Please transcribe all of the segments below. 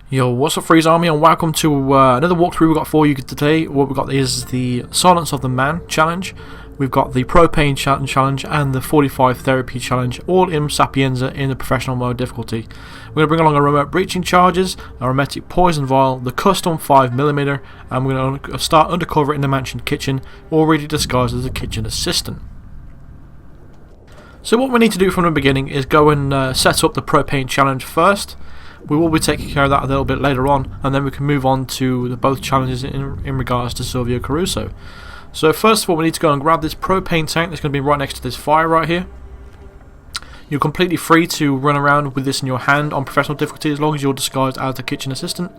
Yo, what's up, Freeze Army, and welcome to another walkthrough we've got for you today. What we've got is the Silence of the Man challenge, we've got the Propane challenge, and the 45 Therapy challenge, all in Sapienza in the professional mode difficulty. We're going to bring along a remote breaching charges, a hermetic poison vial, the custom 5mm, and we're going to start undercover in the mansion kitchen, already disguised as a kitchen assistant. So what we need to do from the beginning is go and set up the Propane challenge first. We will be taking care of that a little bit later on, and then we can move on to both challenges in regards to Silvio Caruso. So first of all, we need to go and grab this propane tank that's going to be right next to this fire right here. You're completely free to run around with this in your hand on professional difficulty as long as you're disguised as the kitchen assistant.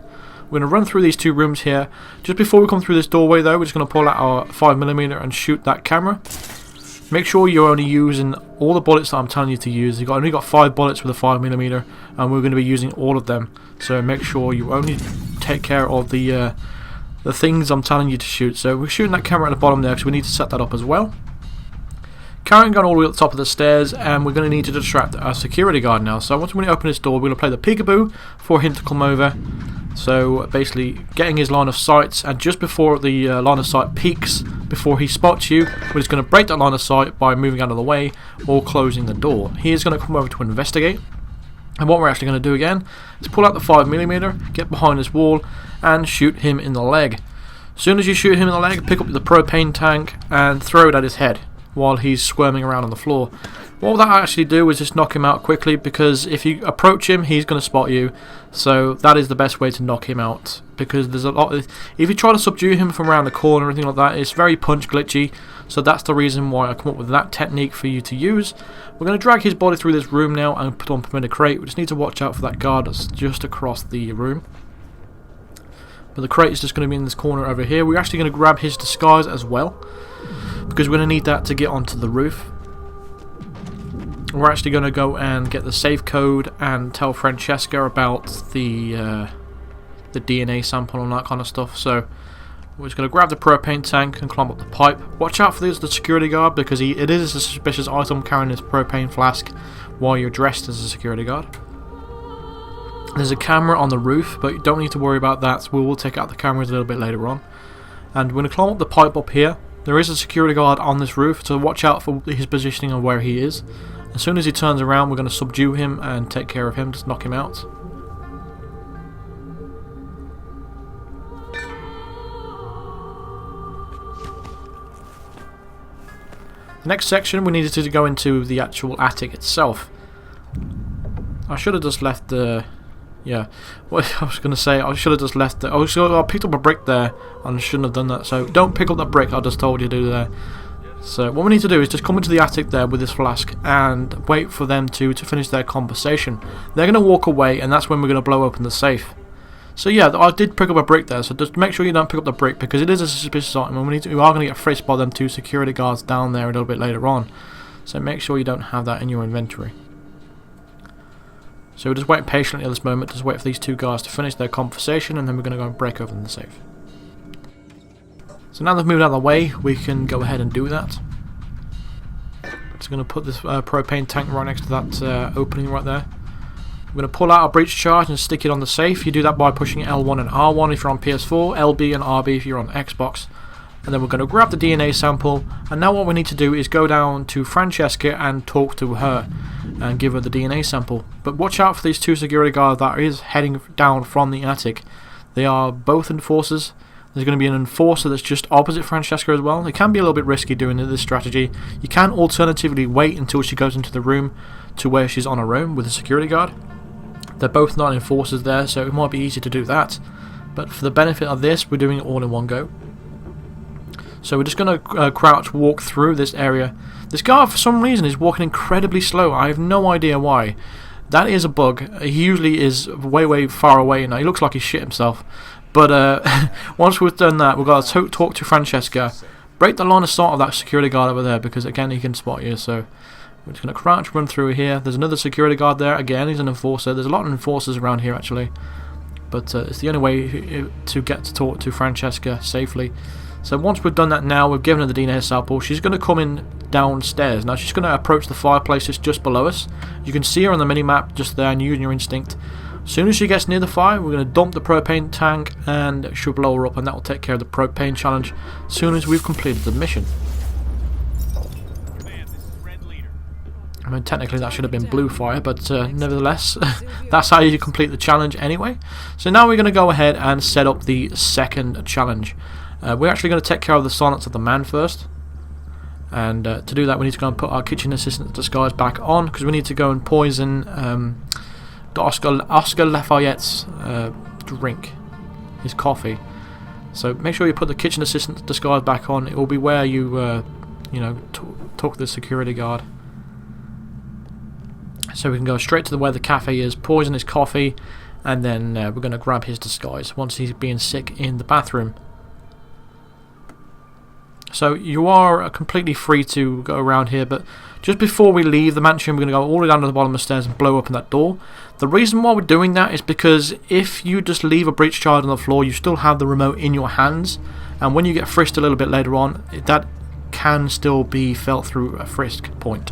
We're going to run through these two rooms here. Just before we come through this doorway though, we're just going to pull out our 5mm and shoot that camera. Make sure you're only using all the bullets that I'm telling you to use. You've only got 5 bullets with a 5mm, and we're going to be using all of them. So make sure you only take care of the things I'm telling you to shoot. So we're shooting that camera at the bottom there because we need to set that up as well. Carrying on all the way up the top of the stairs, and we're going to need to distract our security guard now. So once we open this door, we're going to play the peekaboo for him to come over. So basically getting his line of sight, and just before the line of sight peaks, before he spots you, we're just going to break that line of sight by moving out of the way or closing the door. He is going to come over to investigate, and what we're actually going to do again is pull out the 5mm, get behind this wall and shoot him in the leg. As soon as you shoot him in the leg, pick up the propane tank and throw it at his head while he's squirming around on the floor. What that actually do is just knock him out quickly, because if you approach him, he's going to spot you. So that is the best way to knock him out, because there's a lot of, if you try to subdue him from around the corner or anything like that, it's very punch glitchy. So that's the reason why I come up with that technique for you to use. We're going to drag his body through this room now and put on permitted crate. We just need to watch out for that guard that's just across the room. But the crate is just going to be in this corner over here. We're actually going to grab his disguise as well, because we're going to need that to get onto the roof. We're actually going to go and get the safe code and tell Francesca about the DNA sample and that kind of stuff. So we're just going to grab the propane tank and climb up the pipe. Watch out for the security guard, because it is a suspicious item carrying this propane flask while you're dressed as a security guard. There's a camera on the roof, but you don't need to worry about that. We will take out the cameras a little bit later on. And we're going to climb up the pipe up here. There is a security guard on this roof, so watch out for his positioning and where he is. As soon as he turns around, we're going to subdue him and take care of him, just knock him out. The next section, we needed to go into the actual attic itself. I should have just left the... Yeah, what I was going to say, I should have just left the... I picked up a brick there, and I shouldn't have done that. So don't pick up that brick I just told you to do there. So what we need to do is just come into the attic there with this flask and wait for them to finish their conversation. They're going to walk away, and that's when we're going to blow open the safe. So yeah, I did pick up a brick there, so just make sure you don't pick up the brick, because it is a suspicious item, and we are going to get frisked by them 2 security guards down there a little bit later on. So make sure you don't have that in your inventory. So we'll just wait patiently at this moment, just wait for these 2 guys to finish their conversation, and then we're going to go and break open the safe. So now they've moved out of the way, we can go ahead and do that. Just going to put this propane tank right next to that opening right there. We're going to pull out our breach charge and stick it on the safe. You do that by pushing L1 and R1 if you're on PS4, LB and RB if you're on Xbox. And then we're going to grab the DNA sample, and now what we need to do is go down to Francesca and talk to her and give her the DNA sample. But watch out for these 2 security guards that is heading down from the attic. They are both enforcers. There's going to be an enforcer that's just opposite Francesca as well. It can be a little bit risky doing this strategy. You can alternatively wait until she goes into the room to where she's on her own with a security guard. They're both not enforcers there, so it might be easy to do that. But for the benefit of this, we're doing it all in one go. So we're just going to crouch walk through this area. This guy, for some reason, is walking incredibly slow. I have no idea why. That is a bug. He usually is way far away now. He looks like he shit himself. But once we've done that, we've got to talk to Francesca. Break the line of sight of that security guard over there, because again he can spot you. So we're just going to crouch, run through here. There's another security guard there. Again, he's an enforcer. There's a lot of enforcers around here actually. But it's the only way to get to talk to Francesca safely. So once we've done that now, we've given her the DNA sample, she's going to come in downstairs. Now she's going to approach the fireplace that's just below us. You can see her on the mini-map just there, and using your instinct. As soon as she gets near the fire, we're going to dump the propane tank and she'll blow her up, and that will take care of the propane challenge as soon as we've completed the mission. I mean, technically that should have been blue fire, but nevertheless, that's how you complete the challenge anyway. So now we're going to go ahead and set up the second challenge. We're actually going to take care of the silence of the man first. And to do that, we need to go and put our kitchen assistant disguise back on, because we need to go and poison the Oscar Lafayette's drink, his coffee. So make sure you put the kitchen assistant disguise back on. It will be where you, you know, talk to the security guard. So we can go straight to where the cafe is, poison his coffee, and then we're going to grab his disguise once he's being sick in the bathroom. So you are completely free to go around here, but just before we leave the mansion, we're going to go all the way down to the bottom of the stairs and blow open that door. The reason why we're doing that is because if you just leave a breach charge on the floor, you still have the remote in your hands, and when you get frisked a little bit later on, that can still be felt through a frisk point.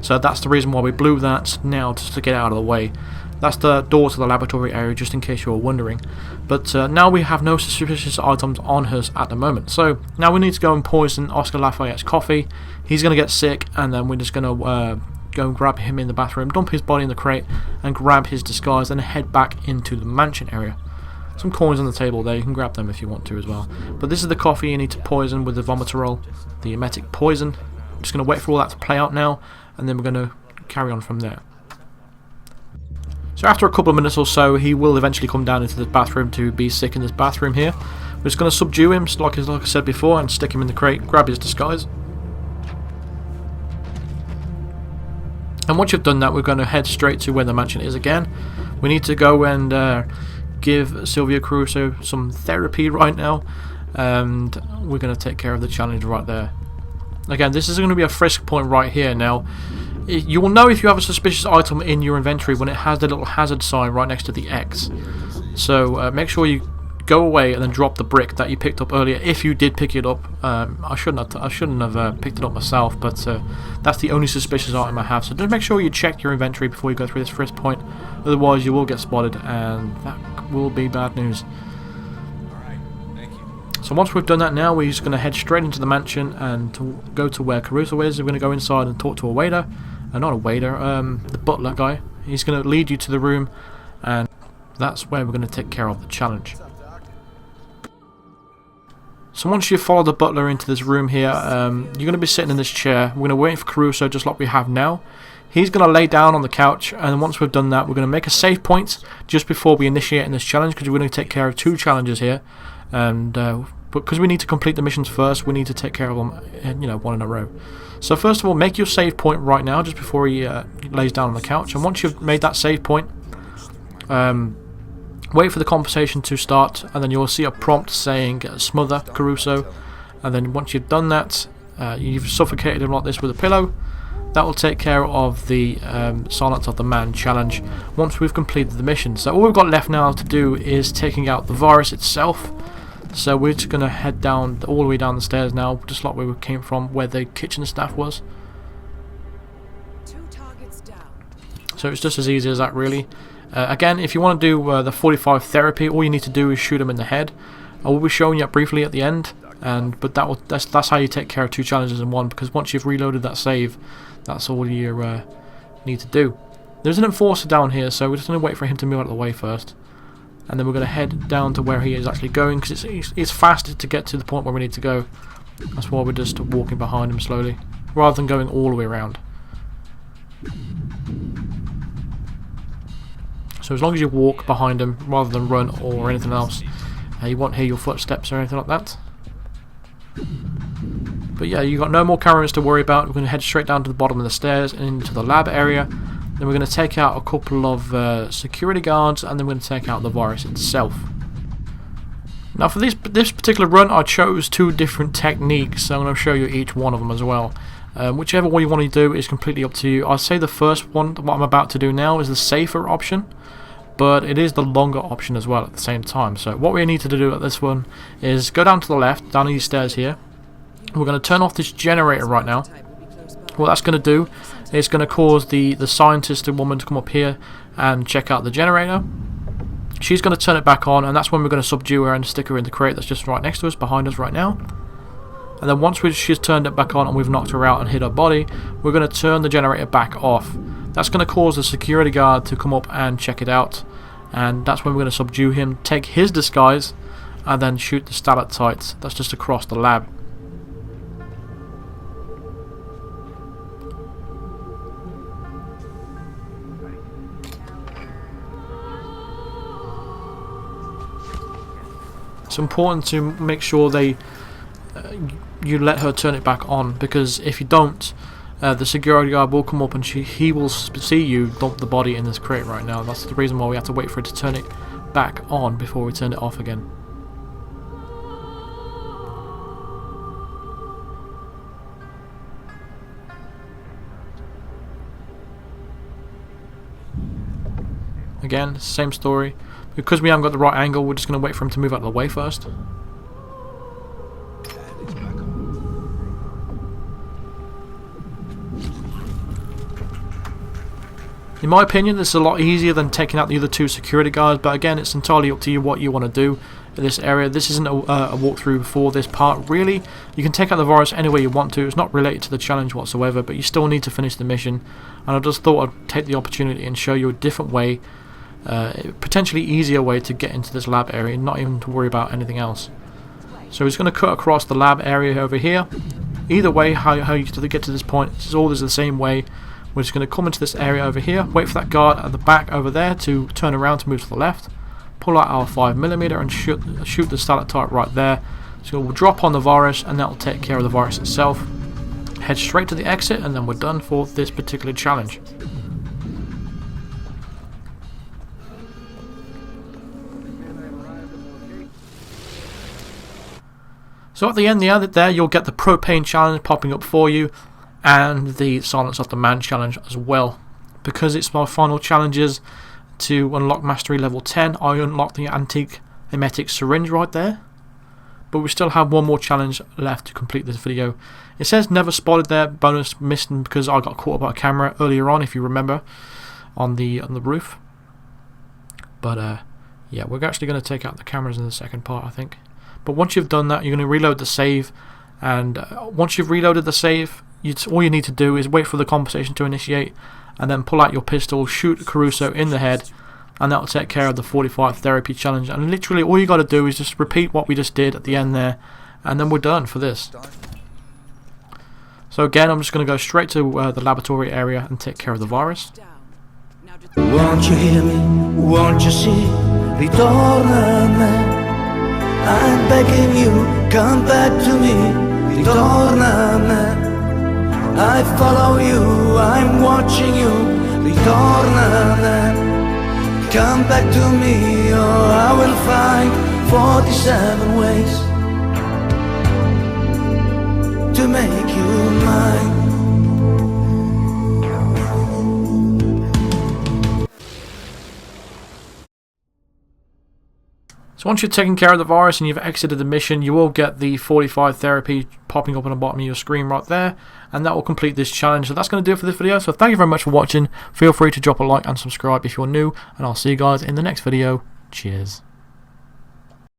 So that's the reason why we blew that now, just to get out of the way. That's the door to the laboratory area, just in case you were wondering. But now we have no suspicious items on us at the moment. So now we need to go and poison Oscar Lafayette's coffee. He's going to get sick, and then we're just going to go and grab him in the bathroom, dump his body in the crate, and grab his disguise, and head back into the mansion area. Some coins on the table there, you can grab them if you want to as well. But this is the coffee you need to poison with the vomitorol, the emetic poison. I'm just going to wait for all that to play out now, and then we're going to carry on from there. So after a couple of minutes or so, he will eventually come down into the bathroom to be sick in this bathroom here. We're just going to subdue him, like I said before, and stick him in the crate, grab his disguise. And once you've done that, we're going to head straight to where the mansion is again. We need to go and give Silvia Caruso some therapy right now, and we're going to take care of the challenge right there. Again, this is going to be a frisk point right here. Now, you will know if you have a suspicious item in your inventory when it has the little hazard sign right next to the X. So make sure you go away and then drop the brick that you picked up earlier, if you did pick it up. I shouldn't have picked it up myself, but that's the only suspicious item I have. So just make sure you check your inventory before you go through this frisk point. Otherwise, you will get spotted, and that will be bad news. So once we've done that now, we're just going to head straight into the mansion and go to where Caruso is. We're going to go inside and talk to a waiter. Not a waiter, the butler guy. He's going to lead you to the room, and that's where we're going to take care of the challenge. So once you follow the butler into this room here, you're going to be sitting in this chair. We're going to wait for Caruso just like we have now. He's going to lay down on the couch, and once we've done that, we're going to make a save point just before we initiate in this challenge, because we're going to take care of two challenges here. And because we need to complete the missions first, we need to take care of them, you know, one in a row. So first of all, make your save point right now, just before he lays down on the couch. And once you've made that save point, wait for the conversation to start, and then you'll see a prompt saying "smother Caruso." And then once you've done that, you've suffocated him like this with a pillow. That will take care of the Silence of the Man challenge once we've completed the mission. So all we've got left now to do is taking out the virus itself. So we're just going to head down all the way down the stairs now, just like where we came from, where the kitchen staff was. So it's just as easy as that, really. Again, if you want to do the 45 therapy, all you need to do is shoot him in the head. I will be showing you that briefly at the end, but that's how you take care of two challenges in one, because once you've reloaded that save, that's all you need to do. There's an enforcer down here, so we're just going to wait for him to move out of the way first. And then we're going to head down to where he is actually going, because it's faster to get to the point where we need to go. That's why we're just walking behind him slowly, rather than going all the way around. So as long as you walk behind him, rather than run or anything else, you won't hear your footsteps or anything like that. But yeah, you've got no more cameras to worry about. We're going to head straight down to the bottom of the stairs and into the lab area. Then we're going to take out a couple of security guards, and then we're going to take out the virus itself. Now for this particular run, I chose two different techniques, so I'm going to show you each one of them as well. Whichever one you want to do is completely up to you. I'd say the first one, what I'm about to do now, is the safer option, but it is the longer option as well at the same time. So what we need to do at this one is go down to the left, down these stairs here. We're going to turn off this generator right now. What that's going to do it's going to cause the scientist woman to come up here and check out the generator. She's going to turn it back on, and that's when we're going to subdue her and stick her in the crate that's just right next to us, behind us right now. And then once she's turned it back on and we've knocked her out and hit her body, we're going to turn the generator back off. That's going to cause the security guard to come up and check it out, and that's when we're going to subdue him, take his disguise, and then shoot the stalactites that's just across the lab. It's important to make sure you let her turn it back on, because if you don't, the security guard will come up and he will see you dump the body in this crate right now. That's the reason why we have to wait for it to turn it back on before we turn it off again. Again, same story. Because we haven't got the right angle, we're just going to wait for him to move out of the way first. In my opinion, this is a lot easier than taking out the other two security guards, but again, it's entirely up to you what you want to do in this area. This isn't a walkthrough for this part, really. You can take out the virus any way you want to. It's not related to the challenge whatsoever, but you still need to finish the mission. And I just thought I'd take the opportunity and show you a different way, potentially easier way to get into this lab area, not even to worry about anything else. So he's going to cut across the lab area over here. Either way, how you get to this point, it's always the same way. We're just going to come into this area over here, wait for that guard at the back over there to turn around to move to the left, pull out our 5mm and shoot the stalactite right there. So we'll drop on the virus, and that will take care of the virus itself. Head straight to the exit, and then we're done for this particular challenge. So at the end there, you'll get the propane challenge popping up for you, and the Silence of the Man challenge as well. Because it's my final challenges to unlock Mastery level 10, I unlocked the antique emetic syringe right there. But we still have one more challenge left to complete this video. It says never spotted there, bonus missed because I got caught up by a camera earlier on, if you remember, on the roof. But yeah, we're actually going to take out the cameras in the second part, I think. But once you've done that, you're going to reload the save, and once you've reloaded the save, all you need to do is wait for the conversation to initiate, and then pull out your pistol, shoot Caruso in the head, and that will take care of the 45 therapy challenge. And literally all you got to do is just repeat what we just did at the end there, and then we're done for this. So again, I'm just going to go straight to the laboratory area and take care of the virus. Won't you hear me? Won't you see? Ritorna a me. I'm begging you, come back to me. Ritorna a me. I follow you, I'm watching you. Ritorna a me. Come back to me, or I will find 47 ways to make you mine. So once you've taken care of the virus and you've exited the mission, you will get the 45 therapy popping up on the bottom of your screen right there, and that will complete this challenge. So that's going to do it for this video. So thank you very much for watching. Feel free to drop a like and subscribe if you're new, and I'll see you guys in the next video. Cheers.